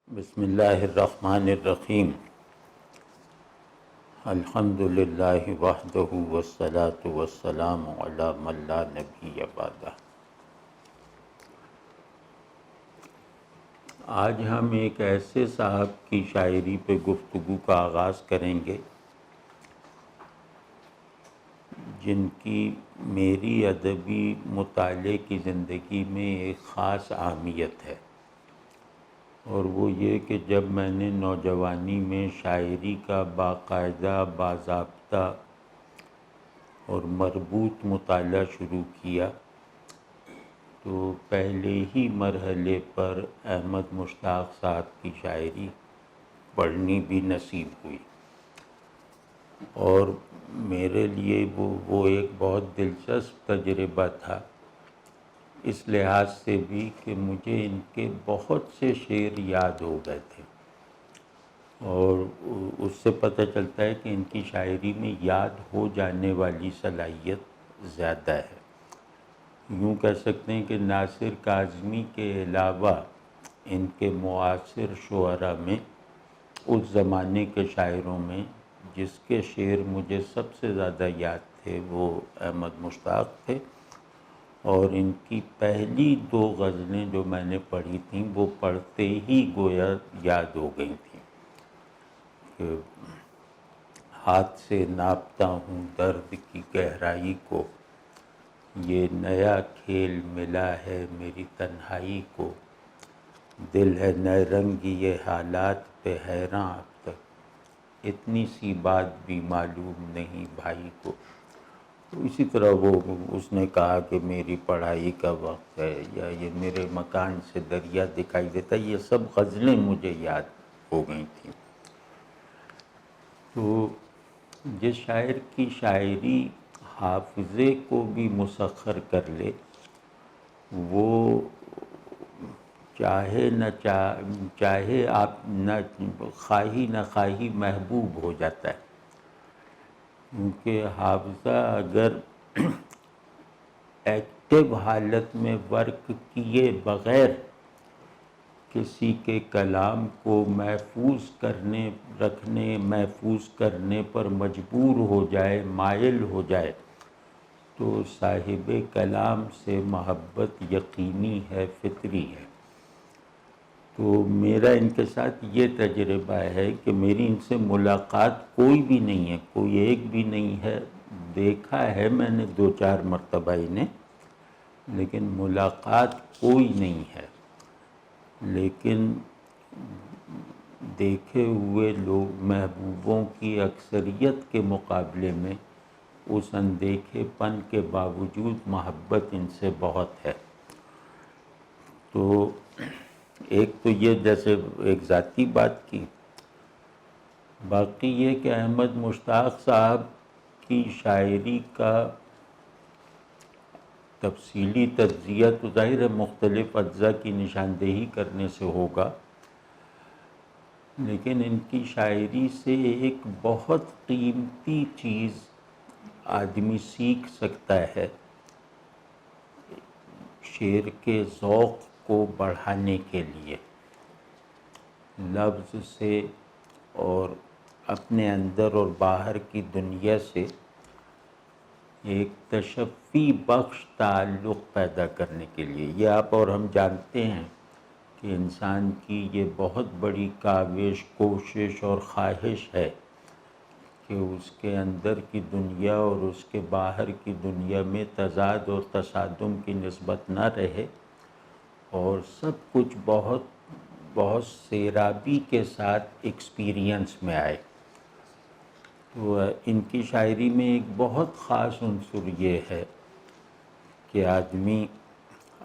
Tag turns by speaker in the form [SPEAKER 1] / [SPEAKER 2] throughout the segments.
[SPEAKER 1] بسم اللہ الرحمن الرحیم الحمد للہ وحدہ والصلاة والسلام علی من لا نبی بعدہ۔ آج ہم ایک ایسے صاحب کی شاعری پہ گفتگو کا آغاز کریں گے جن کی میری ادبی مطالعے کی زندگی میں ایک خاص اہمیت ہے، اور وہ یہ کہ جب میں نے نوجوانی میں شاعری کا باقاعدہ باضابطہ اور مربوط مطالعہ شروع کیا تو پہلے ہی مرحلے پر احمد مشتاق صاحب کی شاعری پڑھنی بھی نصیب ہوئی، اور میرے لیے وہ ایک بہت دلچسپ تجربہ تھا، اس لحاظ سے بھی کہ مجھے ان کے بہت سے شعر یاد ہو گئے تھے، اور اس سے پتہ چلتا ہے کہ ان کی شاعری میں یاد ہو جانے والی صلاحیت زیادہ ہے۔ یوں کہہ سکتے ہیں کہ ناصر کاظمی کے علاوہ ان کے معاصر شعراء میں، اس زمانے کے شاعروں میں جس کے شعر مجھے سب سے زیادہ یاد تھے وہ احمد مشتاق تھے، اور ان کی پہلی 2 غزلیں جو میں نے پڑھی تھیں وہ پڑھتے ہی گویا یاد ہو گئی تھیں کہ ہاتھ سے ناپتا ہوں درد کی گہرائی کو، یہ نیا کھیل ملا ہے میری تنہائی کو، دل ہے نئے رنگی یہ حالات پہ حیراں اب تک، اتنی سی بات بھی معلوم نہیں بھائی کو۔ تو اسی طرح اس نے کہا کہ میری پڑھائی کا وقت ہے، یا یہ میرے مکان سے دریا دکھائی دیتا، یہ سب غزلیں مجھے یاد ہو گئی تھیں۔ تو جس شاعر کی شاعری حافظے کو بھی مسخر کر لے وہ چاہے آپ نہ خواہی نہ خواہی محبوب ہو جاتا ہے، کیونکہ حافظہ اگر ایکٹیو حالت میں ورک کیے بغیر کسی کے کلام کو محفوظ کرنے پر مجبور ہو جائے، مائل ہو جائے، تو صاحب کلام سے محبت یقینی ہے، فطری ہے۔ تو میرا ان کے ساتھ یہ تجربہ ہے کہ میری ان سے ملاقات کوئی بھی نہیں ہے، کوئی ایک بھی نہیں ہے، دیکھا ہے میں نے 2-4 مرتبہ انہیں، لیکن ملاقات کوئی نہیں ہے، لیکن دیکھے ہوئے لوگ محبوبوں کی اکثریت کے مقابلے میں اس اندیکھے پن کے باوجود محبت ان سے بہت ہے۔ تو ایک تو یہ جیسے ایک ذاتی بات کی، باقی یہ کہ احمد مشتاق صاحب کی شاعری کا تفصیلی تجزیہ تو ظاہر ہے مختلف اجزاء کی نشاندہی کرنے سے ہوگا، لیکن ان کی شاعری سے ایک بہت قیمتی چیز آدمی سیکھ سکتا ہے، شعر کے ذوق کو بڑھانے کے لیے، لفظ سے اور اپنے اندر اور باہر کی دنیا سے ایک تشفی بخش تعلق پیدا کرنے کے لیے۔ یہ آپ اور ہم جانتے ہیں کہ انسان کی یہ بہت بڑی کاوش، کوشش اور خواہش ہے کہ اس کے اندر کی دنیا اور اس کے باہر کی دنیا میں تضاد اور تصادم کی نسبت نہ رہے، اور سب کچھ بہت سیرابی کے ساتھ ایکسپیرینس میں آئے۔ تو ان کی شاعری میں ایک بہت خاص عنصر یہ ہے کہ آدمی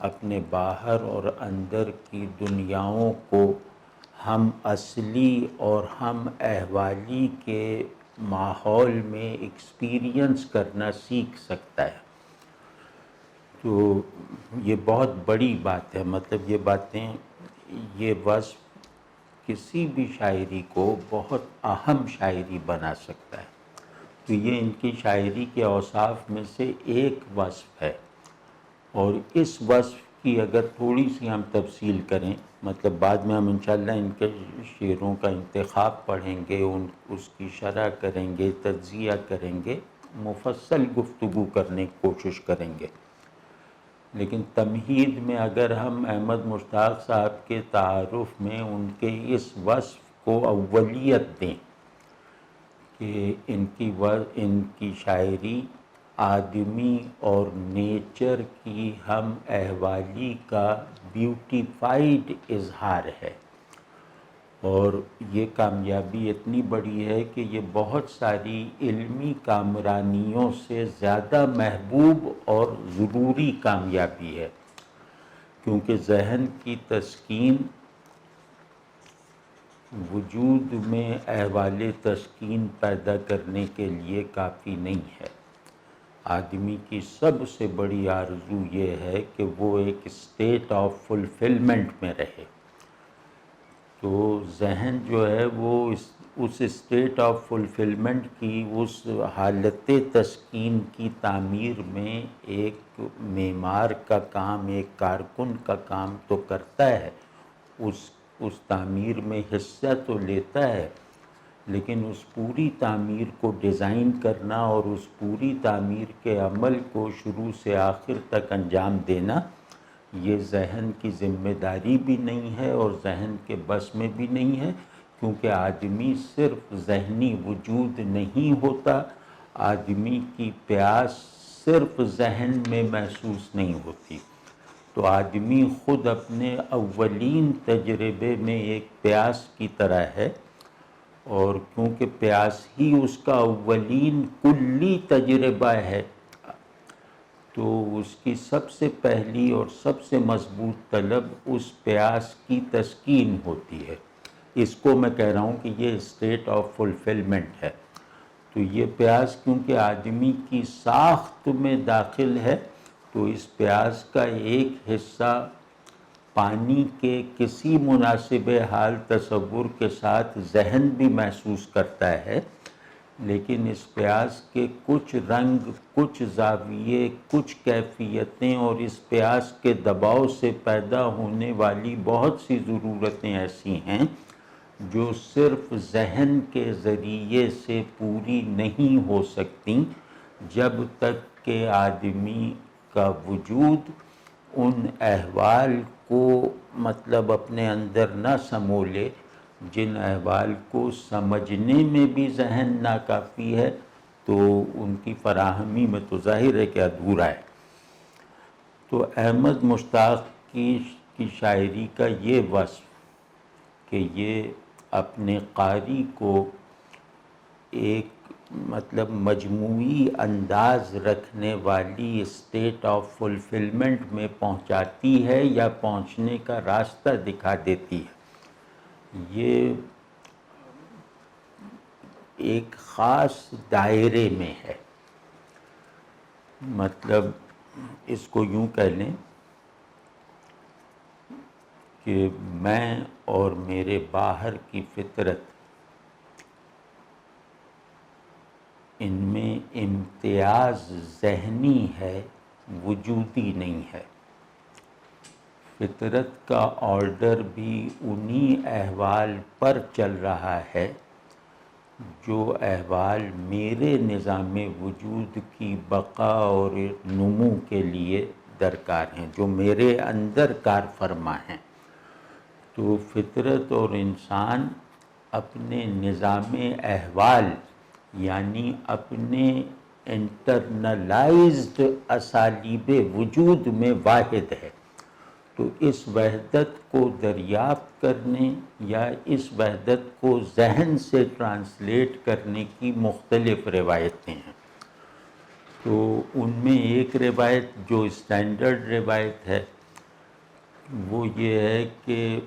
[SPEAKER 1] اپنے باہر اور اندر کی دنیاؤں کو ہم اصلی اور ہم احوالی کے ماحول میں ایکسپیرینس کرنا سیکھ سکتا ہے۔ تو یہ بہت بڑی بات ہے، مطلب یہ وصف کسی بھی شاعری کو بہت اہم شاعری بنا سکتا ہے۔ تو یہ ان کی شاعری کے اوصاف میں سے ایک وصف ہے، اور اس وصف کی اگر تھوڑی سی ہم تفصیل کریں، مطلب بعد میں ہم انشاءاللہ ان کے شعروں کا انتخاب پڑھیں گے، اس کی شرح کریں گے، تجزیہ کریں گے، مفصل گفتگو کرنے کی کوشش کریں گے. لیکن تمہید میں اگر ہم احمد مشتاق صاحب کے تعارف میں ان کے اس وصف کو اولیت دیں کہ ان کی شاعری آدمی اور نیچر کی ہم احوالی کا بیوٹیفائڈ اظہار ہے، اور یہ کامیابی اتنی بڑی ہے کہ یہ بہت ساری علمی کامرانیوں سے زیادہ محبوب اور ضروری کامیابی ہے، کیونکہ ذہن کی تسکین وجود میں احوال تسکین پیدا کرنے کے لیے کافی نہیں ہے. آدمی کی سب سے بڑی آرزو یہ ہے کہ وہ ایک اسٹیٹ آف فلفلمنٹ میں رہے. تو ذہن جو ہے وہ اس اسٹیٹ آف فلفلمنٹ کی، اس حالت تسکین کی تعمیر میں ایک معمار کا کام، ایک کارکن کا کام تو کرتا ہے، اس تعمیر میں حصہ تو لیتا ہے، لیکن اس پوری تعمیر کو ڈیزائن کرنا اور اس پوری تعمیر کے عمل کو شروع سے آخر تک انجام دینا، یہ ذہن کی ذمہ داری بھی نہیں ہے اور ذہن کے بس میں بھی نہیں ہے، کیونکہ آدمی صرف ذہنی وجود نہیں ہوتا، آدمی کی پیاس صرف ذہن میں محسوس نہیں ہوتی. تو آدمی خود اپنے اولین تجربے میں ایک پیاس کی طرح ہے، اور کیونکہ پیاس ہی اس کا اولین کلی تجربہ ہے، تو اس کی سب سے پہلی اور سب سے مضبوط طلب اس پیاس کی تسکین ہوتی ہے. اس کو میں کہہ رہا ہوں کہ یہ اسٹیٹ آف فلفلمنٹ ہے. تو یہ پیاس کیونکہ آدمی کی ساخت میں داخل ہے، تو اس پیاس کا ایک حصہ پانی کے کسی مناسب حال تصور کے ساتھ ذہن بھی محسوس کرتا ہے، لیکن اس پیاس کے کچھ رنگ، کچھ زاویے، کچھ کیفیتیں اور اس پیاس کے دباؤ سے پیدا ہونے والی بہت سی ضرورتیں ایسی ہیں جو صرف ذہن کے ذریعے سے پوری نہیں ہو سکتی جب تک کہ آدمی کا وجود ان احوال کو مطلب اپنے اندر نہ سمولے، جن احوال کو سمجھنے میں بھی ذہن ناکافی ہے، تو ان کی فراہمی میں تو ظاہر ہے کہ ادھورا ہے. تو احمد مشتاق کی شاعری کا یہ وصف کہ یہ اپنے قاری کو ایک مطلب مجموعی انداز رکھنے والی اسٹیٹ آف فلفلمنٹ میں پہنچاتی ہے یا پہنچنے کا راستہ دکھا دیتی ہے، یہ ایک خاص دائرے میں ہے. مطلب اس کو یوں کہہ لیں کہ میں اور میرے باہر کی فطرت، ان میں امتیاز ذہنی ہے، وجودی نہیں ہے. فطرت کا آرڈر بھی انہی احوال پر چل رہا ہے جو احوال میرے نظام وجود کی بقا اور نمو کے لیے درکار ہیں، جو میرے اندر کار فرما ہیں. تو فطرت اور انسان اپنے نظام احوال یعنی اپنے انٹرنلائزڈ اسالیب وجود میں واحد ہے. تو اس وحدت کو دریافت کرنے یا اس وحدت کو ذہن سے ٹرانسلیٹ کرنے کی مختلف روایتیں ہیں. تو ان میں ایک روایت جو اسٹینڈرڈ روایت ہے وہ یہ ہے کہ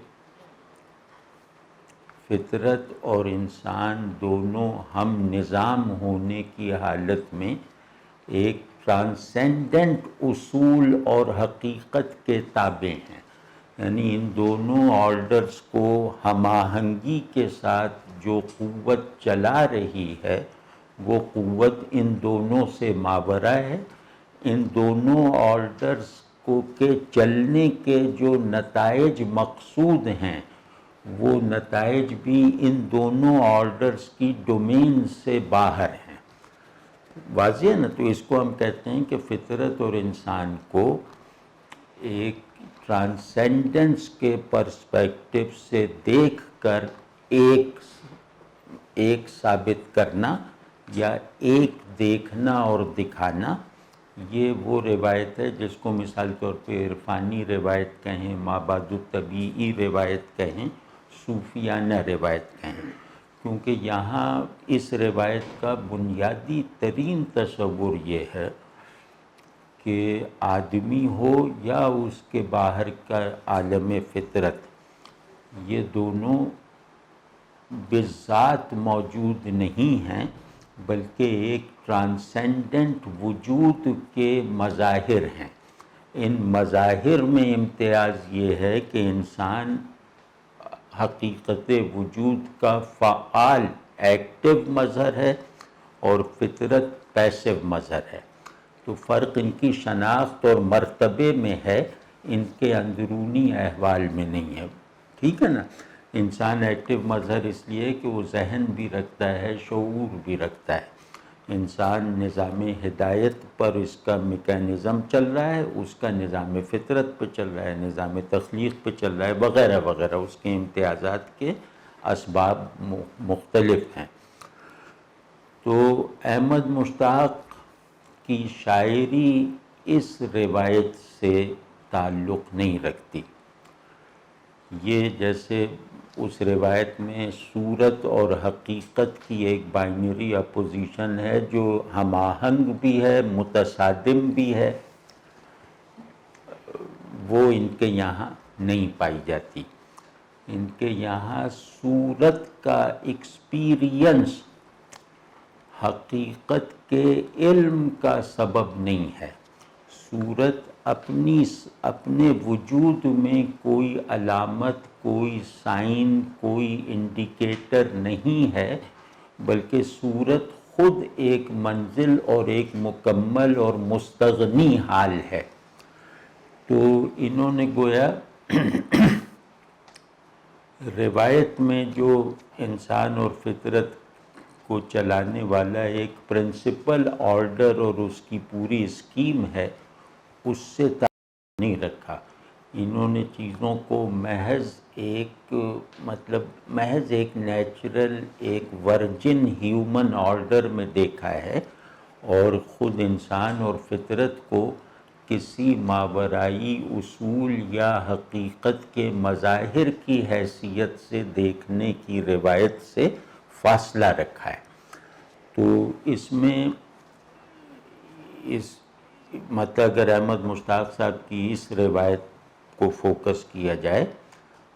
[SPEAKER 1] فطرت اور انسان دونوں ہم نظام ہونے کی حالت میں ایک ٹرانسینڈنٹ اصول اور حقیقت کے تابع ہیں، یعنی ان دونوں آرڈرز کو ہم آہنگی کے ساتھ جو قوت چلا رہی ہے وہ قوت ان دونوں سے ماورا ہے. ان دونوں آرڈرز کو کے چلنے کے جو نتائج مقصود ہیں وہ نتائج بھی ان دونوں آرڈرز کی ڈومین سے باہر ہیں. واضح ہے نا؟ تو اس کو ہم کہتے ہیں کہ فطرت اور انسان کو ایک ٹرانسینڈنس کے پرسپیکٹو سے دیکھ کر ایک ثابت کرنا یا ایک دیکھنا اور دکھانا، یہ وہ روایت ہے جس کو مثال طور پہ عرفانی روایت کہیں، مابعد الطبیعی روایت کہیں، صوفیانہ روایت کہیں. کیونکہ یہاں اس روایت کا بنیادی ترین تصور یہ ہے کہ آدمی ہو یا اس کے باہر کا عالم فطرت، یہ دونوں بذات موجود نہیں ہیں بلکہ ایک ٹرانسینڈنٹ وجود کے مظاہر ہیں. ان مظاہر میں امتیاز یہ ہے کہ انسان حقیقت وجود کا فعال ایکٹیو مظہر ہے اور فطرت پیسو مظہر ہے. تو فرق ان کی شناخت اور مرتبے میں ہے، ان کے اندرونی احوال میں نہیں ہے. ٹھیک ہے نا؟ انسان ایکٹیو مظہر اس لیے کہ وہ ذہن بھی رکھتا ہے، شعور بھی رکھتا ہے. انسان نظام ہدایت پر اس کا میکینزم چل رہا ہے، اس کا نظام فطرت پہ چل رہا ہے، نظام تخلیق پہ چل رہا ہے، وغیرہ وغیرہ. اس کے امتیازات کے اسباب مختلف ہیں. تو احمد مشتاق کی شاعری اس روایت سے تعلق نہیں رکھتی. یہ جیسے اس روایت میں صورت اور حقیقت کی ایک بائنری اپوزیشن ہے جو ہم آہنگ بھی ہے، متصادم بھی ہے، وہ ان کے یہاں نہیں پائی جاتی. ان کے یہاں صورت کا ایکسپیرینس حقیقت کے علم کا سبب نہیں ہے. صورت اپنے وجود میں کوئی علامت، کوئی سائن، کوئی انڈیکیٹر نہیں ہے، بلکہ صورت خود ایک منزل اور ایک مکمل اور مستغنی حال ہے. تو انہوں نے گویا روایت میں جو انسان اور فطرت کو چلانے والا ایک پرنسپل آرڈر اور اس کی پوری اسکیم ہے، اس سے تعلق نہیں رکھا. انہوں نے چیزوں کو محض ایک نیچرل، ایک ورجن ہیومن آرڈر میں دیکھا ہے، اور خود انسان اور فطرت کو کسی ماورائی اصول یا حقیقت کے مظاہر کی حیثیت سے دیکھنے کی روایت سے فاصلہ رکھا ہے. تو اس میں مطلب اگر احمد مشتاق صاحب کی اس روایت کو فوکس کیا جائے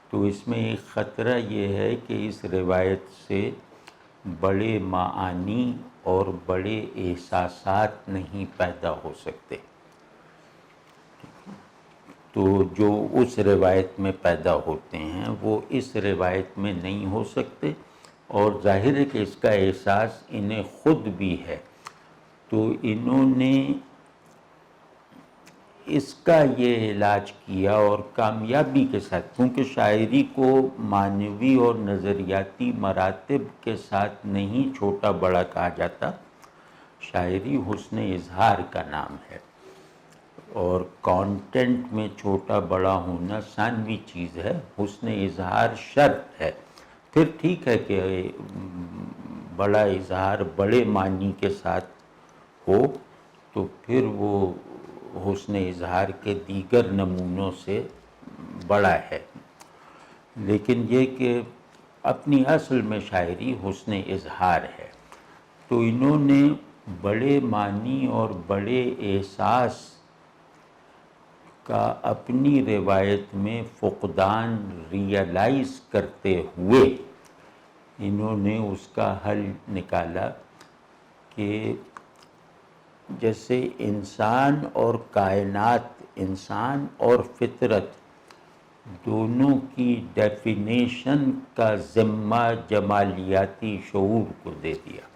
[SPEAKER 1] تو اس میں ایک خطرہ یہ ہے کہ اس روایت سے بڑے معانی اور بڑے احساسات نہیں پیدا ہو سکتے. تو جو اس روایت میں پیدا ہوتے ہیں وہ اس روایت میں نہیں ہو سکتے، اور ظاہر ہے کہ اس کا احساس انہیں خود بھی ہے. تو انہوں نے اس کا یہ علاج کیا اور کامیابی کے ساتھ، کیونکہ شاعری کو معنوی اور نظریاتی مراتب کے ساتھ نہیں چھوٹا بڑا کہا جاتا. شاعری حسن اظہار کا نام ہے، اور کانٹینٹ میں چھوٹا بڑا ہونا ثانوی چیز ہے. حسن اظہار شرط ہے. پھر ٹھیک ہے کہ بڑا اظہار بڑے معنی کے ساتھ ہو تو پھر وہ حسن اظہار کے دیگر نمونوں سے بڑا ہے. لیکن یہ کہ اپنی اصل میں شاعری حسن اظہار ہے. تو انہوں نے بڑے معنی اور بڑے احساس کا اپنی روایت میں فقدان ریئلائز کرتے ہوئے انہوں نے اس کا حل نکالا کہ جیسے انسان اور کائنات، انسان اور فطرت دونوں کی ڈیفینیشن کا ذمہ جمالیاتی شعور کو دے دیا.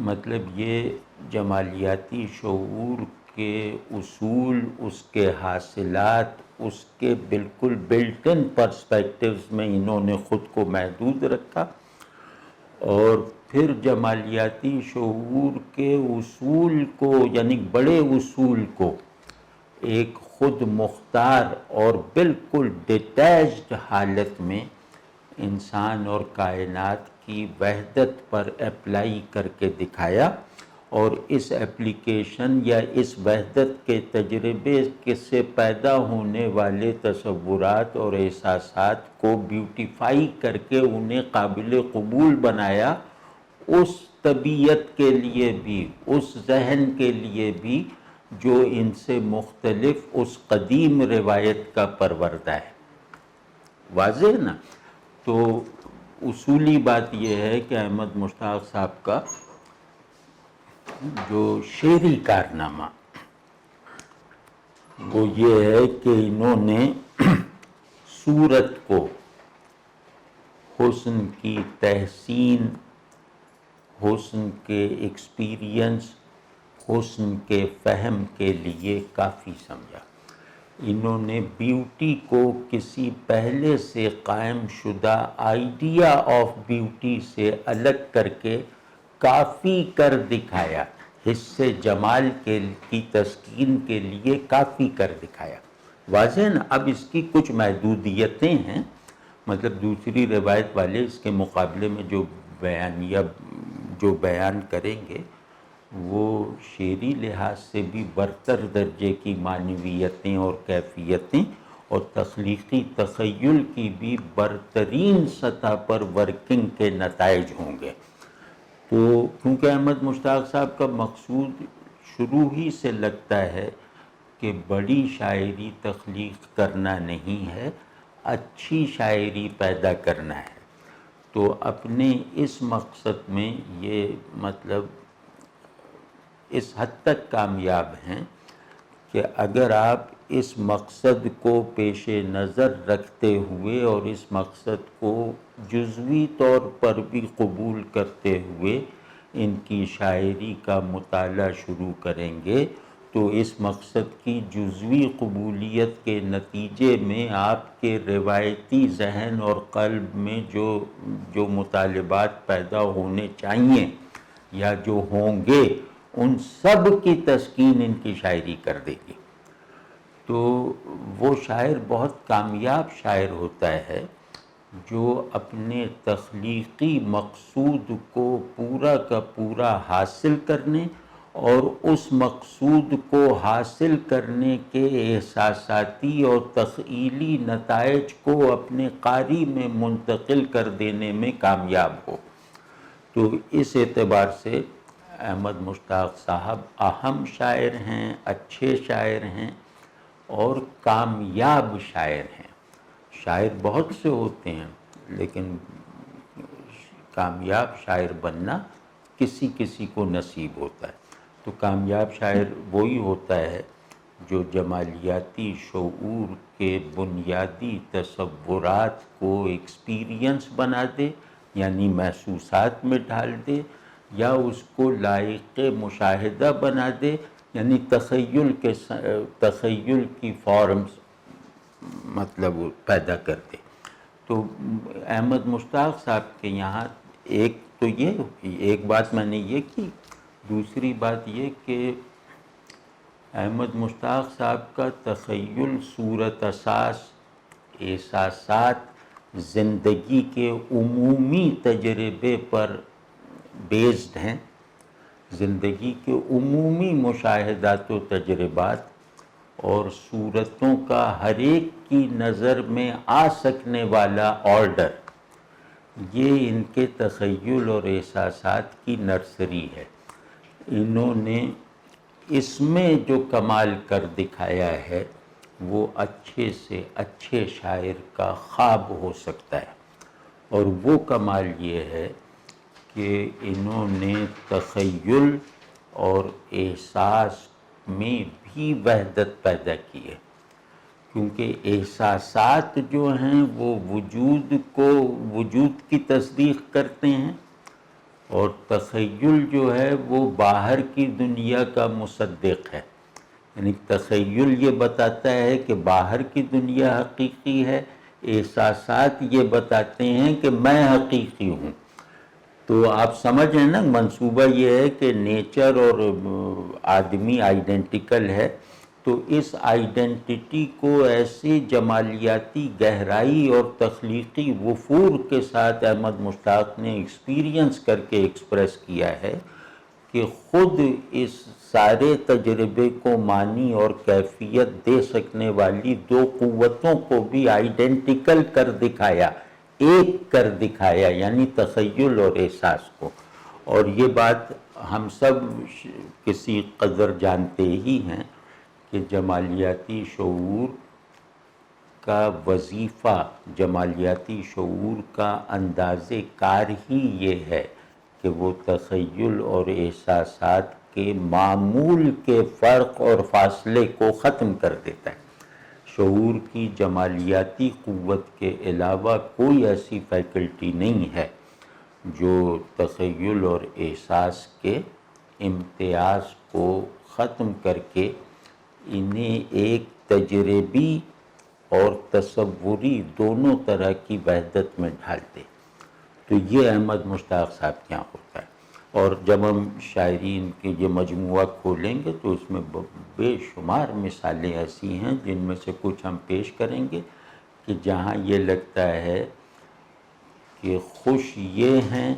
[SPEAKER 1] مطلب یہ جمالیاتی شعور کے اصول، اس کے حاصلات، اس کے بالکل بلٹ ان پرسپیکٹیوز میں انہوں نے خود کو محدود رکھا، اور پھر جمالیاتی شعور کے اصول کو، یعنی بڑے اصول کو، ایک خود مختار اور بالکل ڈیٹیچڈ حالت میں انسان اور کائنات کی وحدت پر اپلائی کر کے دکھایا، اور اس اپلیکیشن یا اس وحدت کے تجربے سے پیدا ہونے والے تصورات اور احساسات کو بیوٹیفائی کر کے انہیں قابل قبول بنایا، اس طبیعت کے لیے بھی، اس ذہن کے لیے بھی جو ان سے مختلف اس قدیم روایت کا پروردہ ہے۔ واضح ہے نا؟ تو اصولی بات یہ ہے کہ احمد مشتاق صاحب کا جو شعری کارنامہ وہ یہ ہے کہ انہوں نے صورت کو حسن کی تحسین، حسن کے ایکسپیرینس، حسن کے فہم کے لیے کافی سمجھا۔ انہوں نے بیوٹی کو کسی پہلے سے قائم شدہ آئیڈیا آف بیوٹی سے الگ کر کے کافی کر دکھایا، حس جمال کی تسکین کے لیے کافی کر دکھایا۔ واضح ہے نا؟ اب اس کی کچھ محدودیتیں ہیں، مطلب دوسری روایت والے اس کے مقابلے میں جو بیان کریں گے وہ شعری لحاظ سے بھی برتر درجے کی معنویتیں اور کیفیتیں، اور تخلیقی تخیل کی بھی برترین سطح پر ورکنگ کے نتائج ہوں گے۔ تو کیونکہ احمد مشتاق صاحب کا مقصود شروع ہی سے لگتا ہے کہ بڑی شاعری تخلیق کرنا نہیں ہے، اچھی شاعری پیدا کرنا ہے، تو اپنے اس مقصد میں یہ مطلب اس حد تک کامیاب ہیں کہ اگر آپ اس مقصد کو پیش نظر رکھتے ہوئے اور اس مقصد کو جزوی طور پر بھی قبول کرتے ہوئے ان کی شاعری کا مطالعہ شروع کریں گے، تو اس مقصد کی جزوی قبولیت کے نتیجے میں آپ کے روایتی ذہن اور قلب میں جو مطالبات پیدا ہونے چاہیے یا جو ہوں گے، ان سب کی تسکین ان کی شاعری کر دے گی۔ تو وہ شاعر بہت کامیاب شاعر ہوتا ہے جو اپنے تخلیقی مقصود کو پورا کا پورا حاصل کرنے اور اس مقصود کو حاصل کرنے کے احساساتی اور تخیلی نتائج کو اپنے قاری میں منتقل کر دینے میں کامیاب ہو۔ تو اس اعتبار سے احمد مشتاق صاحب اہم شاعر ہیں، اچھے شاعر ہیں اور کامیاب شاعر ہیں۔ شاعر بہت سے ہوتے ہیں لیکن کامیاب شاعر بننا کسی کسی کو نصیب ہوتا ہے۔ تو کامیاب شاعر وہی ہوتا ہے جو جمالیاتی شعور کے بنیادی تصورات کو ایکسپیرینس بنا دے، یعنی محسوسات میں ڈال دے، یا اس کو لائق مشاہدہ بنا دے، یعنی تخیل کی فارمز مطلب پیدا کر دے۔ تو احمد مشتاق صاحب کے یہاں ایک بات میں نے یہ کی، دوسری بات یہ کہ احمد مشتاق صاحب کا تخیل صورت اساس، احساسات، زندگی کے عمومی تجربے پر بیسڈ ہیں، زندگی کے عمومی مشاہدات و تجربات اور صورتوں کا ہر ایک کی نظر میں آ سکنے والا آرڈر، یہ ان کے تخیل اور احساسات کی نرسری ہے۔ انہوں نے اس میں جو کمال کر دکھایا ہے وہ اچھے سے اچھے شاعر کا خواب ہو سکتا ہے، اور وہ کمال یہ ہے کہ انہوں نے تخیل اور احساس میں بھی وحدت پیدا کی ہے، کیونکہ احساسات جو ہیں وہ وجود کی تصدیق کرتے ہیں، اور تخیل جو ہے وہ باہر کی دنیا کا مصدق ہے۔ یعنی تخیل یہ بتاتا ہے کہ باہر کی دنیا حقیقی ہے، احساسات یہ بتاتے ہیں کہ میں حقیقی ہوں۔ تو آپ سمجھ رہے ہیں نا، منصوبہ یہ ہے کہ نیچر اور آدمی آئیڈینٹیکل ہے، تو اس آئیڈینٹی کو ایسی جمالیاتی گہرائی اور تخلیقی وفور کے ساتھ احمد مشتاق نے ایکسپیرینس کر کے ایکسپریس کیا ہے کہ خود اس سارے تجربے کو معنی اور کیفیت دے سکنے والی دو قوتوں کو بھی آئیڈینٹیکل کر دکھایا، ایک کر دکھایا، یعنی تخیل اور احساس کو۔ اور یہ بات ہم سب کسی قدر جانتے ہی ہیں کہ جمالیاتی شعور کا وظیفہ، جمالیاتی شعور کا انداز کار ہی یہ ہے کہ وہ تخیل اور احساسات کے معمول کے فرق اور فاصلے کو ختم کر دیتا ہے۔ شعور کی جمالیاتی قوت کے علاوہ کوئی ایسی فیکلٹی نہیں ہے جو تخیل اور احساس کے امتیاز کو ختم کر کے انہیں ایک تجربی اور تصوری دونوں طرح کی وحدت میں ڈھال دے۔ تو یہ احمد مشتاق صاحب کے یہاں ہوتا ہے۔ اور جب ہم شاعرین کے یہ مجموعہ کھولیں گے تو اس میں بے شمار مثالیں ایسی ہیں جن میں سے کچھ ہم پیش کریں گے کہ جہاں یہ لگتا ہے کہ خوش یہ ہیں،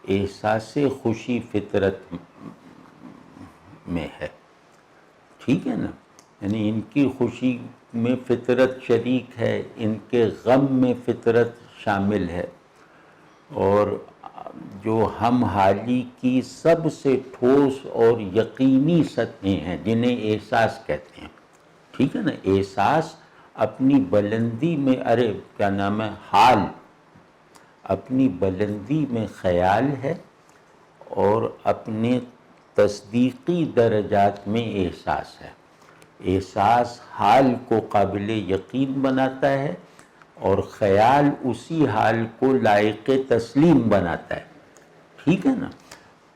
[SPEAKER 1] احساس خوشی فطرت میں ہے، ٹھیک ہے نا، یعنی ان کی خوشی میں فطرت شریک ہے، ان کے غم میں فطرت شامل ہے، اور جو ہم حالی کی سب سے ٹھوس اور یقینی سطحیں ہیں جنہیں احساس کہتے ہیں، ٹھیک ہے نا۔ احساس اپنی بلندی میں، کیا نام ہے، حال اپنی بلندی میں خیال ہے، اور اپنے تصدیقی درجات میں احساس ہے۔ احساس حال کو قابل یقین بناتا ہے اور خیال اسی حال کو لائق تسلیم بناتا ہے، ٹھیک ہے نا۔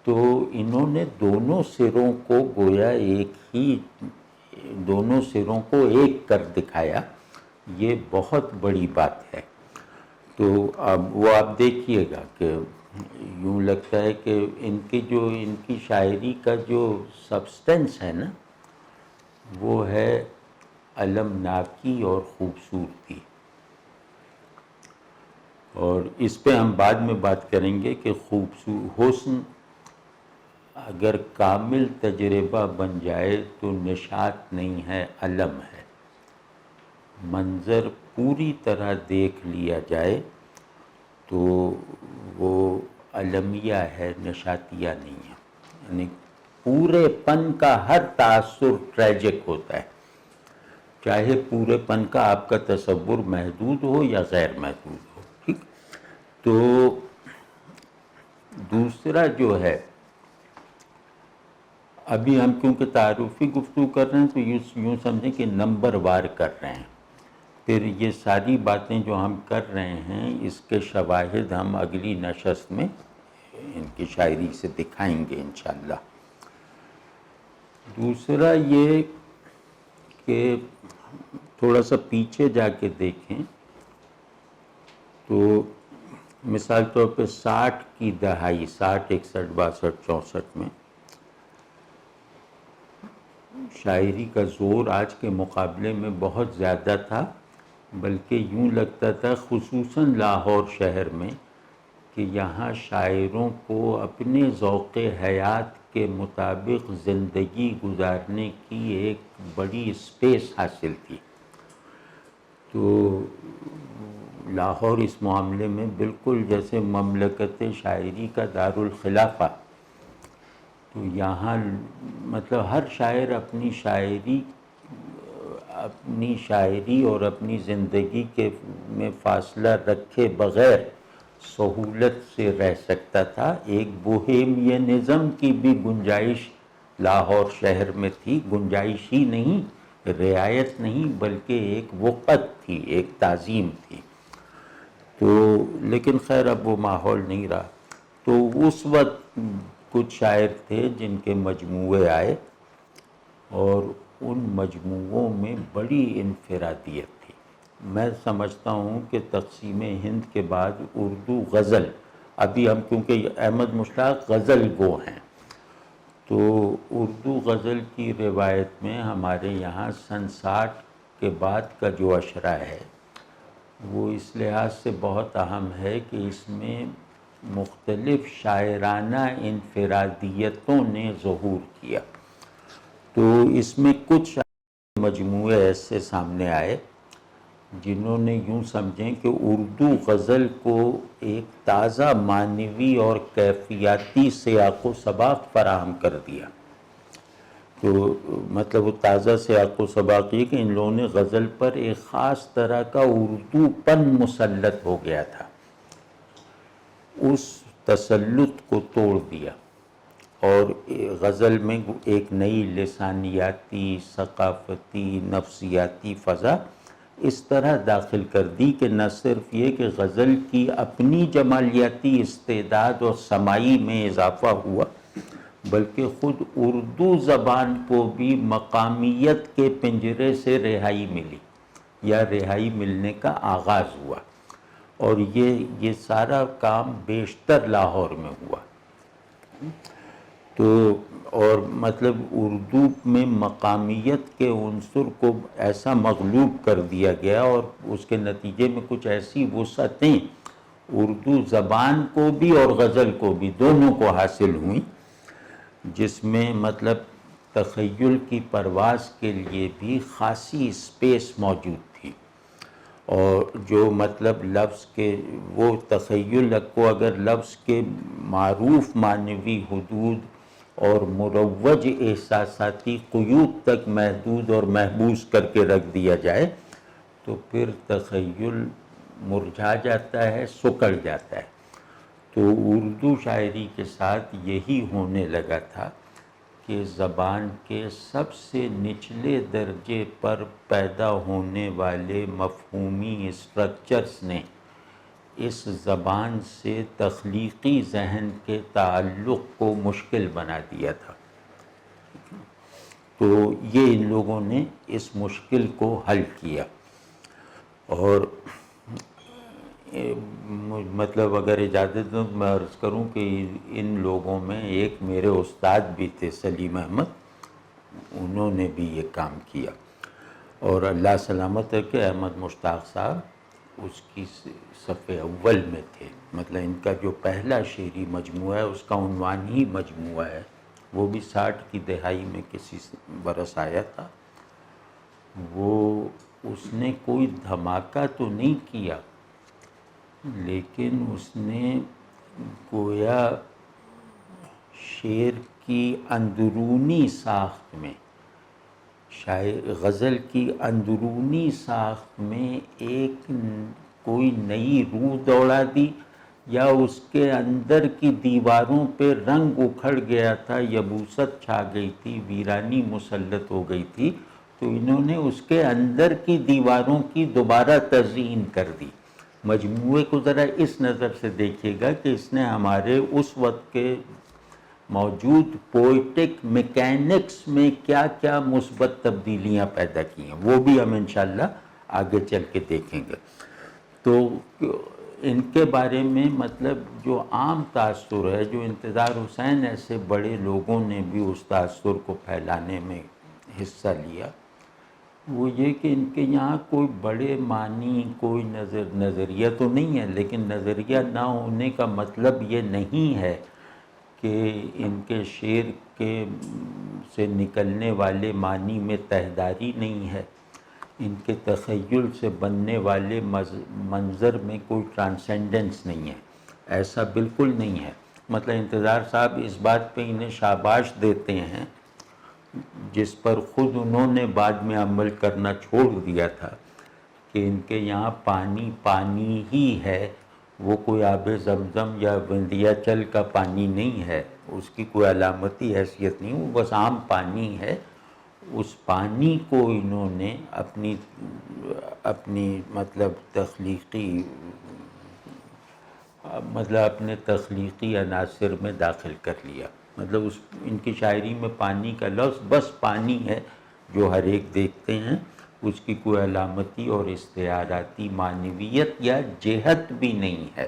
[SPEAKER 1] تو انہوں نے دونوں سروں کو گویا دونوں سروں کو ایک کر دکھایا، یہ بہت بڑی بات ہے۔ تو اب وہ آپ دیکھیے گا کہ یوں لگتا ہے کہ ان کی شاعری کا جو سبسٹنس ہے نا، وہ ہے المناکی اور خوبصورتی۔ اور اس پہ ہم بعد میں بات کریں گے کہ حسن اگر کامل تجربہ بن جائے تو نشاط نہیں ہے، علم ہے۔ منظر پوری طرح دیکھ لیا جائے تو وہ علمیہ ہے، نشاتیہ نہیں ہے، یعنی پورے پن کا ہر تاثر ٹریجک ہوتا ہے، چاہے پورے پن کا آپ کا تصور محدود ہو یا غیر محدود ہو، ٹھیک۔ تو دوسرا جو ہے، ابھی ہم کیونکہ تعارفی گفتگو کر رہے ہیں تو یوں سمجھیں کہ نمبر وار کر رہے ہیں، پھر یہ ساری باتیں جو ہم کر رہے ہیں اس کے شواہد ہم اگلی نشست میں ان کی شاعری سے دکھائیں گے انشاءاللہ۔ دوسرا یہ کہ تھوڑا سا پیچھے جا کے دیکھیں تو مثال طور پہ 60 کی دہائی، 60، 61، 62، 64 میں شاعری کا زور آج کے مقابلے میں بہت زیادہ تھا، بلکہ یوں لگتا تھا خصوصاً لاہور شہر میں کہ یہاں شاعروں کو اپنے ذوق حیات کے مطابق زندگی گزارنے کی ایک بڑی اسپیس حاصل تھی۔ تو لاہور اس معاملے میں بالکل جیسے مملکت شاعری کا دارالخلافہ، تو یہاں مطلب ہر شاعر اپنی شاعری اور اپنی زندگی کے میں فاصلہ رکھے بغیر سہولت سے رہ سکتا تھا۔ ایک بوہیمینزم کی بھی گنجائش لاہور شہر میں تھی، گنجائش ہی نہیں، رعایت نہیں، بلکہ ایک وقت تھی، ایک تعظیم تھی۔ تو لیکن خیر اب وہ ماحول نہیں رہا۔ تو اس وقت کچھ شاعر تھے جن کے مجموعے آئے، اور ان مجموعوں میں بڑی انفرادیت تھی. میں سمجھتا ہوں کہ تقسیم ہند کے بعد اردو غزل، ابھی ہم کیونکہ احمد مشتاق غزل گو ہیں، تو اردو غزل کی روایت میں ہمارے یہاں سن 60 کے بعد کا جو اشرا ہے وہ اس لحاظ سے بہت اہم ہے کہ اس میں مختلف شاعرانہ انفرادیتوں نے ظہور کیا. تو اس میں کچھ مجموعے ایسے سامنے آئے جنہوں نے یوں سمجھیں کہ اردو غزل کو ایک تازہ معنوی اور کیفیاتی سیاق و سباق فراہم کر دیا. تو مطلب وہ تازہ سیاق و سباق یہ کہ ان لوگوں نے غزل پر ایک خاص طرح کا اردو پن مسلط ہو گیا تھا، اس تسلط کو توڑ دیا اور غزل میں ایک نئی لسانیاتی، ثقافتی، نفسیاتی فضا اس طرح داخل کر دی کہ نہ صرف یہ کہ غزل کی اپنی جمالیاتی استعداد اور سماعی میں اضافہ ہوا، بلکہ خود اردو زبان کو بھی مقامیت کے پنجرے سے رہائی ملی یا رہائی ملنے کا آغاز ہوا. اور یہ سارا کام بیشتر لاہور میں ہوا. تو اور مطلب اردو میں مقامیت کے عنصر کو ایسا مغلوب کر دیا گیا اور اس کے نتیجے میں کچھ ایسی وسعتیں اردو زبان کو بھی اور غزل کو بھی دونوں کو حاصل ہوئیں جس میں مطلب تخیل کی پرواز کے لیے بھی خاصی اسپیس موجود تھی. اور جو مطلب لفظ کے وہ تخیل کو اگر لفظ کے معروف معنوی حدود اور مروج احساساتی قیود تک محدود اور محبوس کر کے رکھ دیا جائے تو پھر تخیل مرجھا جاتا ہے، سکڑ جاتا ہے. تو اردو شاعری کے ساتھ یہی ہونے لگا تھا کہ زبان کے سب سے نچلے درجے پر پیدا ہونے والے مفہومی اسٹرکچرز نے اس زبان سے تخلیقی ذہن کے تعلق کو مشکل بنا دیا تھا. تو یہ ان لوگوں نے اس مشکل کو حل کیا. اور مطلب اگر اجازت دو میں عرض کروں کہ ان لوگوں میں ایک میرے استاد بھی تھے سلیم احمد، انہوں نے بھی یہ کام کیا. اور اللہ سلامت ہے کہ احمد مشتاق صاحب اس کی صف اول میں تھے. مطلب ان کا جو پہلا شعری مجموعہ ہے اس کا عنوان ہی مجموعہ ہے، وہ بھی 60 کی دہائی میں کسی برس آیا تھا. وہ اس نے کوئی دھماکہ تو نہیں کیا لیکن اس نے گویا شعر کی اندرونی ساخت میں، غزل کی اندرونی ساخت میں ایک کوئی نئی روح دوڑا دی، یا اس کے اندر کی دیواروں پہ رنگ اکھڑ گیا تھا، یبوست چھا گئی تھی، ویرانی مسلط ہو گئی تھی، تو انہوں نے اس کے اندر کی دیواروں کی دوبارہ تزئین کر دی. مجموعے کو ذرا اس نظر سے دیکھیے گا کہ اس نے ہمارے اس وقت کے موجود پوئٹک میکینکس میں کیا کیا مثبت تبدیلیاں پیدا کی ہیں، وہ بھی ہم انشاءاللہ آگے چل کے دیکھیں گے. تو ان کے بارے میں مطلب جو عام تاثر ہے، جو انتظار حسین ایسے بڑے لوگوں نے بھی اس تاثر کو پھیلانے میں حصہ لیا، وہ یہ کہ ان کے یہاں کوئی بڑے معنی، کوئی نظریہ تو نہیں ہے، لیکن نظریہ نہ ہونے کا مطلب یہ نہیں ہے کہ ان کے شعر کے سے نکلنے والے معنی میں تہداری نہیں ہے، ان کے تخیل سے بننے والے منظر میں کوئی ٹرانسینڈنس نہیں ہے. ایسا بالکل نہیں ہے. مطلب انتظار صاحب اس بات پہ انہیں شاباش دیتے ہیں جس پر خود انہوں نے بعد میں عمل کرنا چھوڑ دیا تھا کہ ان کے یہاں پانی پانی ہی ہے، وہ کوئی آب زمزم یا وندھیاچل کا پانی نہیں ہے، اس کی کوئی علامتی حیثیت نہیں، وہ بس عام پانی ہے. اس پانی کو انہوں نے اپنی مطلب اپنے تخلیقی عناصر میں داخل کر لیا. مطلب ان کی شاعری میں پانی کا لفظ بس پانی ہے جو ہر ایک دیکھتے ہیں، اس کی کوئی علامتی اور استعاراتی معنویت یا جہت بھی نہیں ہے۔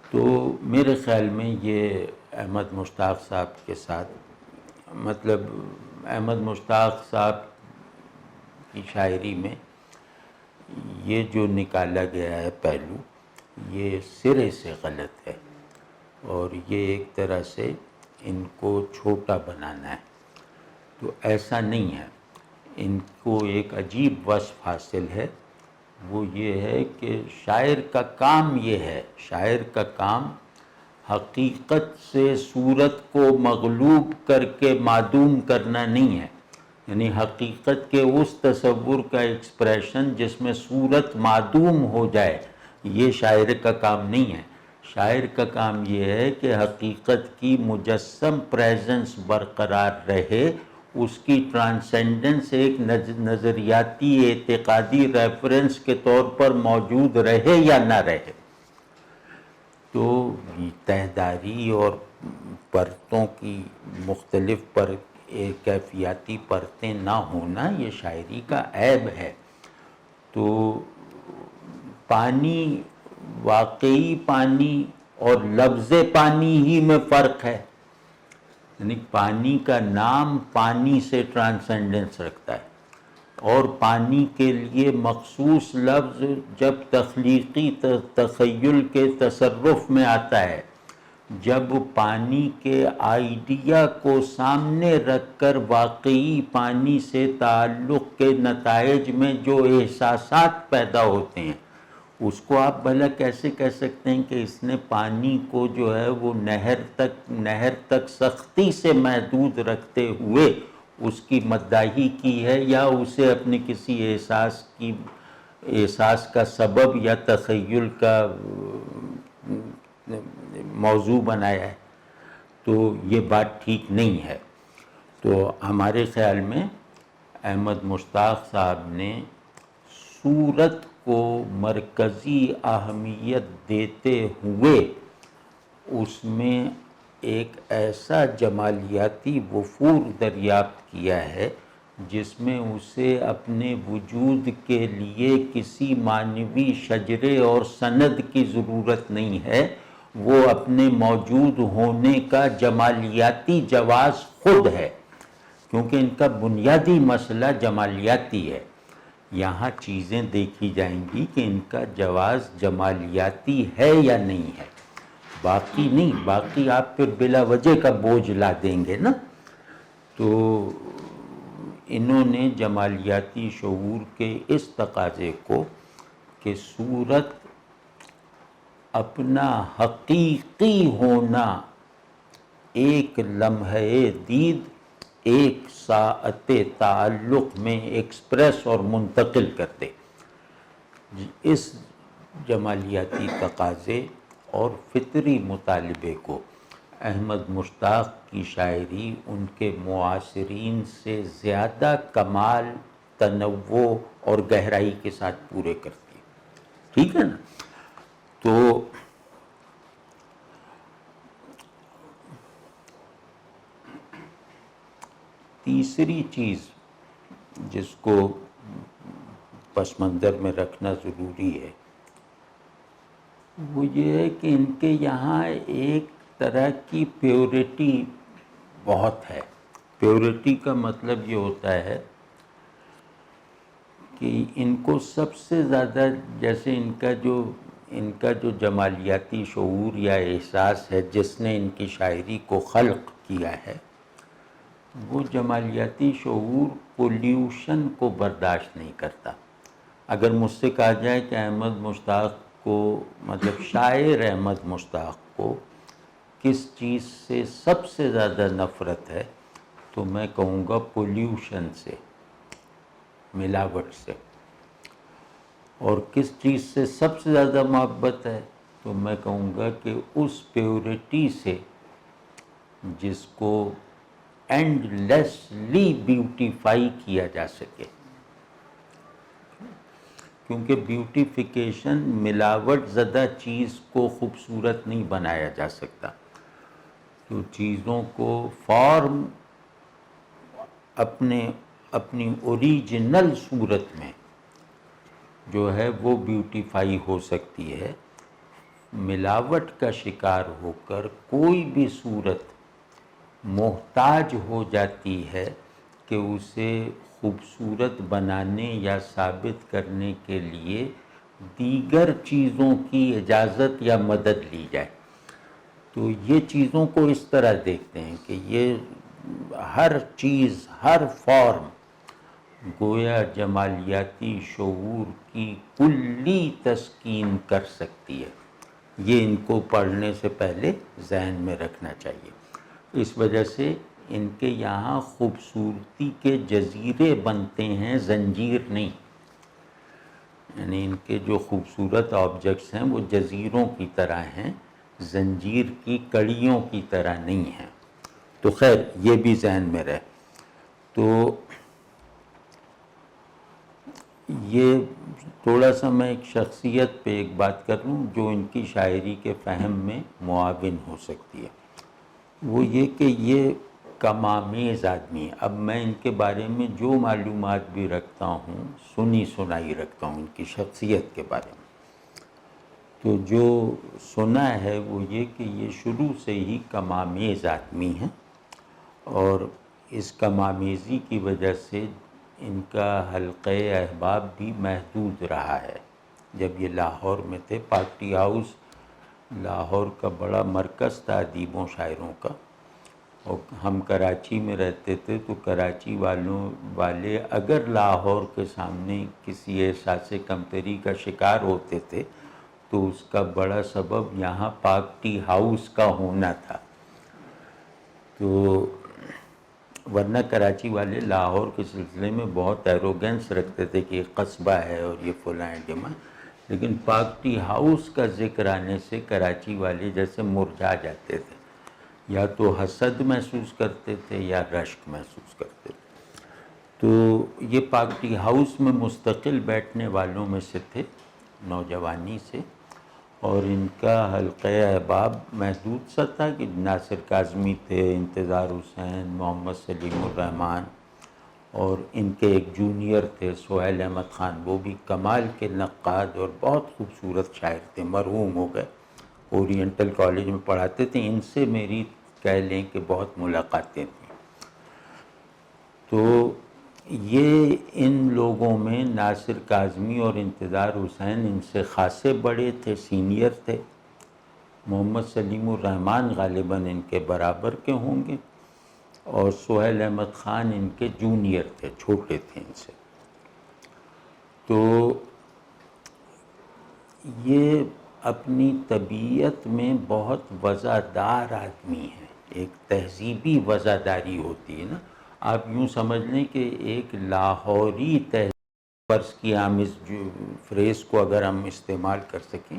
[SPEAKER 1] تو میرے خیال میں یہ احمد مشتاق صاحب کے ساتھ، مطلب احمد مشتاق صاحب کی شاعری میں یہ جو نکالا گیا ہے پہلو، یہ سرے سے غلط ہے، اور یہ ایک طرح سے ان کو چھوٹا بنانا ہے۔ تو ایسا نہیں ہے، ان کو ایک عجیب وصف حاصل ہے، وہ یہ ہے کہ شاعر کا کام یہ ہے، شاعر کا کام حقیقت سے صورت کو مغلوب کر کے معدوم کرنا نہیں ہے، یعنی حقیقت کے اس تصور کا ایکسپریشن جس میں صورت معدوم ہو جائے، یہ شاعر کا کام نہیں ہے۔ شاعر کا کام یہ ہے کہ حقیقت کی مجسم پریزنس برقرار رہے، اس کی ٹرانسینڈنس ایک نظریاتی اعتقادی ریفرنس کے طور پر موجود رہے یا نہ رہے۔ تو تہداری اور پرتوں کی مختلف کیفیاتی پرتیں نہ ہونا یہ شاعری کا عیب ہے۔ تو پانی، واقعی پانی اور لفظ پانی ہی میں فرق ہے، یعنی پانی کا نام پانی سے ٹرانسینڈنس رکھتا ہے، اور پانی کے لیے مخصوص لفظ جب تخلیقی تخیل کے تصرف میں آتا ہے، جب پانی کے آئیڈیا کو سامنے رکھ کر واقعی پانی سے تعلق کے نتائج میں جو احساسات پیدا ہوتے ہیں، اس کو آپ بھلا کیسے کہہ سکتے ہیں کہ اس نے پانی کو جو ہے وہ نہر تک سختی سے محدود رکھتے ہوئے اس کی مداحی کی ہے، یا اسے اپنے کسی احساس کا سبب یا تخیل کا موضوع بنایا ہے۔ تو یہ بات ٹھیک نہیں ہے۔ تو ہمارے خیال میں احمد مشتاق صاحب نے صورت کو مرکزی اہمیت دیتے ہوئے اس میں ایک ایسا جمالیاتی وفور دریافت کیا ہے جس میں اسے اپنے وجود کے لیے کسی معنوی شجرے اور سند کی ضرورت نہیں ہے، وہ اپنے موجود ہونے کا جمالیاتی جواز خود ہے، کیونکہ ان کا بنیادی مسئلہ جمالیاتی ہے۔ یہاں چیزیں دیکھی جائیں گی کہ ان کا جواز جمالیاتی ہے یا نہیں ہے، باقی نہیں، باقی آپ پھر بلا وجہ کا بوجھ لا دیں گے نا۔ تو انہوں نے جمالیاتی شعور کے اس تقاضے کو کہ صورت اپنا حقیقی ہونا ایک لمحے دید، ایک ساعت تعلق میں ایکسپریس اور منتقل کرتے، اس جمالیاتی تقاضے اور فطری مطالبے کو احمد مشتاق کی شاعری ان کے معاصرین سے زیادہ کمال، تنوع اور گہرائی کے ساتھ پورے کرتی ہے۔ ٹھیک ہے نا؟ تو تیسری چیز جس کو پس منظر میں رکھنا ضروری ہے وہ یہ ہے کہ ان کے یہاں ایک طرح کی پیورٹی بہت ہے۔ پیورٹی کا مطلب یہ ہوتا ہے کہ ان کو سب سے زیادہ، جیسے ان کا جو جمالیاتی شعور یا احساس ہے جس نے ان کی شاعری کو خلق کیا ہے، وہ جمالیاتی شعور پولیوشن کو برداشت نہیں کرتا۔ اگر مجھ سے کہا جائے کہ احمد مشتاق کو، مطلب شاعر احمد مشتاق کو کس چیز سے سب سے زیادہ نفرت ہے، تو میں کہوں گا پولیوشن سے، ملاوٹ سے۔ اور کس چیز سے سب سے زیادہ محبت ہے، تو میں کہوں گا کہ اس پیورٹی سے جس کو اینڈ لیسلی بیوٹیفائی کیا جا سکے، کیونکہ بیوٹیفیکیشن ملاوٹ زدہ چیز کو خوبصورت نہیں بنایا جا سکتا۔ تو چیزوں کو فارم اپنی اوریجنل صورت میں جو ہے وہ بیوٹیفائی ہو سکتی ہے. ملاوٹ کا شکار ہو کر کوئی بھی صورت محتاج ہو جاتی ہے کہ اسے خوبصورت بنانے یا ثابت کرنے کے لیے دیگر چیزوں کی اجازت یا مدد لی جائے. تو یہ چیزوں کو اس طرح دیکھتے ہیں کہ یہ ہر چیز، ہر فارم گویا جمالیاتی شعور کی کلی تسکین کر سکتی ہے. یہ ان کو پڑھنے سے پہلے ذہن میں رکھنا چاہیے. اس وجہ سے ان کے یہاں خوبصورتی کے جزیرے بنتے ہیں، زنجیر نہیں. یعنی ان کے جو خوبصورت آبجیکٹس ہیں وہ جزیروں کی طرح ہیں، زنجیر کی کڑیوں کی طرح نہیں ہیں. تو خیر یہ بھی ذہن میں رہے. تو یہ تھوڑا سا میں ایک شخصیت پہ ایک بات کر لوں جو ان کی شاعری کے فہم میں معاون ہو سکتی ہے. وہ یہ کہ یہ کم آمیز آدمی ہے. اب میں ان کے بارے میں جو معلومات بھی رکھتا ہوں سنی سنائی رکھتا ہوں ان کی شخصیت کے بارے میں. تو جو سنا ہے وہ یہ کہ یہ شروع سے ہی کم آمیز آدمی ہیں، اور اس کم آمیزی کی وجہ سے ان کا حلقہ احباب بھی محدود رہا ہے. جب یہ لاہور میں تھے، پارٹی ہاؤس لاہور کا بڑا مرکز تھا ادیبوں شاعروں کا، اور ہم کراچی میں رہتے تھے تو کراچی والے اگر لاہور کے سامنے کسی احساس کمتری کا شکار ہوتے تھے تو اس کا بڑا سبب یہاں پارٹی ہاؤس کا ہونا تھا. تو ورنہ کراچی والے لاہور کے سلسلے میں بہت ایروگنس رکھتے تھے کہ یہ قصبہ ہے اور یہ فلاں جمع، لیکن پارٹی ہاؤس کا ذکر آنے سے کراچی والے جیسے مرجھا جاتے تھے، یا تو حسد محسوس کرتے تھے یا رشک محسوس کرتے تھے. تو یہ پارٹی ہاؤس میں مستقل بیٹھنے والوں میں سے تھے نوجوانی سے، اور ان کا حلقہ احباب محدود سا تھا کہ ناصر کاظمی تھے، انتظار حسین، محمد سلیم الرحمن، اور ان کے ایک جونیئر تھے سہیل احمد خان، وہ بھی کمال کے نقاد اور بہت خوبصورت شاعر تھے، مرحوم ہو گئے، اورینٹل کالج میں پڑھاتے تھے. ان سے میری کہہ لیں کہ بہت ملاقاتیں تھیں. تو یہ ان لوگوں میں ناصر کاظمی اور انتظار حسین ان سے خاصے بڑے تھے، سینئر تھے. محمد سلیم الرحمن غالباً ان کے برابر کے ہوں گے، اور سہیل احمد خان ان کے جونیئر تھے، چھوٹے تھے ان سے. تو یہ اپنی طبیعت میں بہت وزادار آدمی ہیں. ایک تہذیبی وزاداری ہوتی ہے نا. آپ یوں سمجھ لیں کہ ایک لاہوری تہذیب، فرض کی ہم اس فریز کو اگر ہم استعمال کر سکیں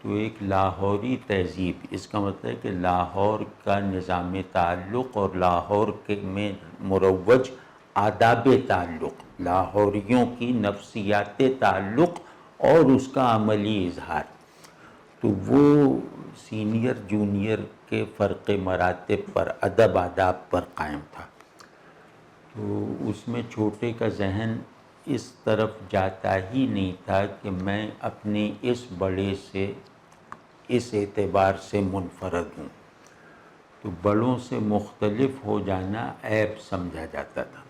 [SPEAKER 1] تو ایک لاہوری تہذیب، اس کا مطلب ہے کہ لاہور کا نظام تعلق اور لاہور کے میں مروج آداب تعلق، لاہوریوں کی نفسیات تعلق اور اس کا عملی اظہار. تو وہ سینئر جونیئر کے فرق مراتب پر، ادب آداب پر قائم تھا. تو اس میں چھوٹے کا ذہن اس طرف جاتا ہی نہیں تھا کہ میں اپنے اس بڑے سے اس اعتبار سے منفرد ہوں. تو بڑوں سے مختلف ہو جانا عیب سمجھا جاتا تھا.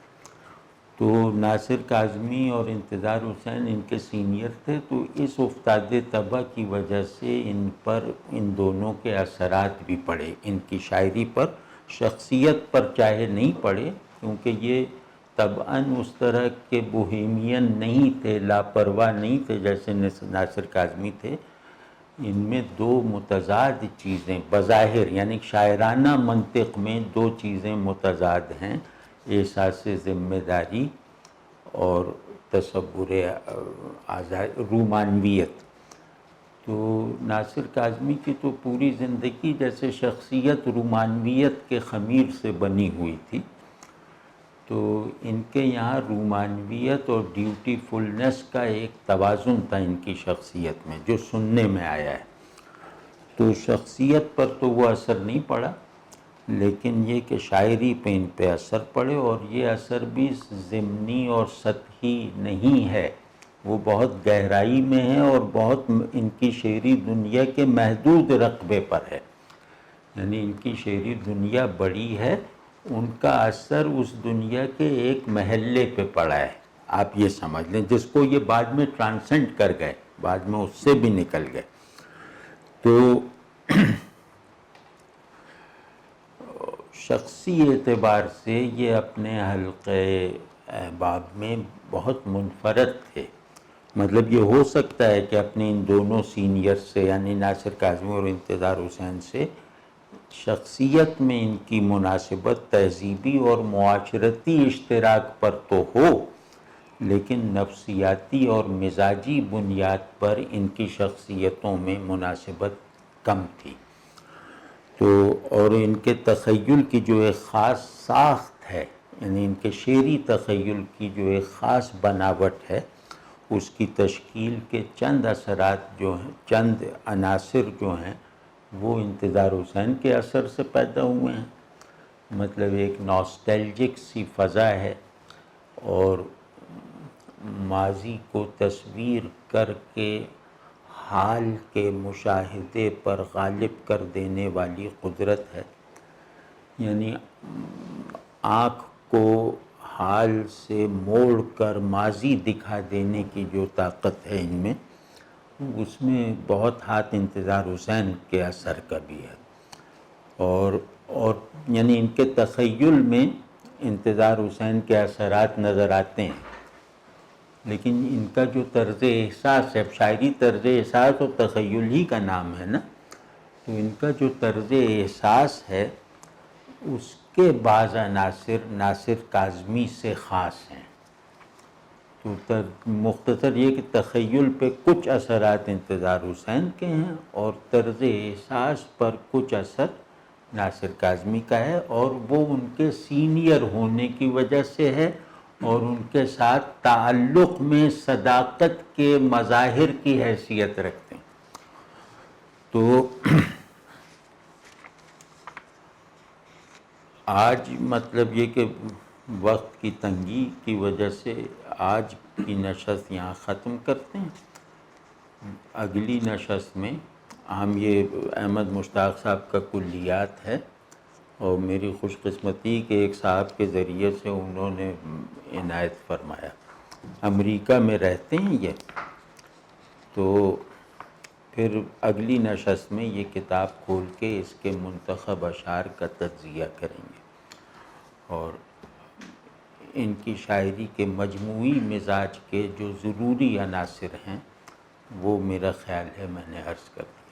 [SPEAKER 1] تو ناصر کاظمی اور انتظار حسین ان کے سینئر تھے، تو اس افتاد طبع کی وجہ سے ان پر ان دونوں کے اثرات بھی پڑے، ان کی شاعری پر، شخصیت پر چاہے نہیں پڑے، کیونکہ یہ طبعاً اس طرح کے بوہیمین نہیں تھے، لاپرواہ نہیں تھے جیسے ناصر کاظمی تھے. ان میں دو متضاد چیزیں بظاہر، یعنی شاعرانہ منطق میں دو چیزیں متضاد ہیں: احساس ذمہ داری اور تصور رومانویت. تو ناصر کاظمی کی تو پوری زندگی جیسے شخصیت رومانویت کے خمیر سے بنی ہوئی تھی، تو ان کے یہاں رومانویت اور ڈیوٹی فلنس کا ایک توازن تھا ان کی شخصیت میں، جو سننے میں آیا ہے. تو شخصیت پر تو وہ اثر نہیں پڑا، لیکن یہ کہ شاعری پہ ان پہ اثر پڑے، اور یہ اثر بھی ضمنی اور سطحی نہیں ہے، وہ بہت گہرائی میں ہے اور بہت ان کی شعری دنیا کے محدود رقبے پر ہے، یعنی ان کی شعری دنیا بڑی ہے، ان کا اثر اس دنیا کے ایک محلے پہ پڑا ہے، آپ یہ سمجھ لیں، جس کو یہ بعد میں ٹرانسینڈ کر گئے، بعد میں اس سے بھی نکل گئے۔ تو شخصی اعتبار سے یہ اپنے حلقے احباب میں بہت منفرد تھے، مطلب یہ ہو سکتا ہے کہ اپنے ان دونوں سینئر سے یعنی ناصر کاظمی اور انتظار حسین سے شخصیت میں ان کی مناسبت تہذیبی اور معاشرتی اشتراک پر تو ہو، لیکن نفسیاتی اور مزاجی بنیاد پر ان کی شخصیتوں میں مناسبت کم تھی۔ تو اور ان کے تخیل کی جو ایک خاص ساخت ہے، یعنی ان کے شعری تخیل کی جو ایک خاص بناوٹ ہے، اس کی تشکیل کے چند اثرات جو ہیں، چند عناصر جو ہیں، وہ انتظار حسین کے اثر سے پیدا ہوئے ہیں، مطلب ایک ناسٹیلجک سی فضا ہے، اور ماضی کو تصویر کر کے حال کے مشاہدے پر غالب کر دینے والی قدرت ہے، یعنی آنکھ کو حال سے موڑ کر ماضی دکھا دینے کی جو طاقت ہے ان میں، اس میں بہت ہاتھ انتظار حسین کے اثر کا بھی ہے، اور یعنی ان کے تخیل میں انتظار حسین کے اثرات نظر آتے ہیں، لیکن ان کا جو طرز احساس ہے، شاعری طرز احساس اور تخیل ہی کا نام ہے نا، تو ان کا جو طرز احساس ہے اس کے بعض عناصر ناصر کاظمی سے خاص ہیں۔ تو مختصر یہ کہ تخیل پہ کچھ اثرات انتظار حسین کے ہیں اور طرز احساس پر کچھ اثر ناصر کاظمی کا ہے، اور وہ ان کے سینئر ہونے کی وجہ سے ہے اور ان کے ساتھ تعلق میں صداقت کے مظاہر کی حیثیت رکھتے ہیں۔ تو آج مطلب یہ کہ وقت کی تنگی کی وجہ سے آج کی نشست یہاں ختم کرتے ہیں، اگلی نشست میں ہم یہ احمد مشتاق صاحب کا کلیات ہے، اور میری خوش قسمتی کہ ایک صاحب کے ذریعے سے انہوں نے عنایت فرمایا، امریکہ میں رہتے ہیں یہ، تو پھر اگلی نشست میں یہ کتاب کھول کے اس کے منتخب اشعار کا تجزیہ کریں گے، اور ان کی شاعری کے مجموعی مزاج کے جو ضروری عناصر ہیں وہ میرا خیال ہے میں نے عرض کر دیا۔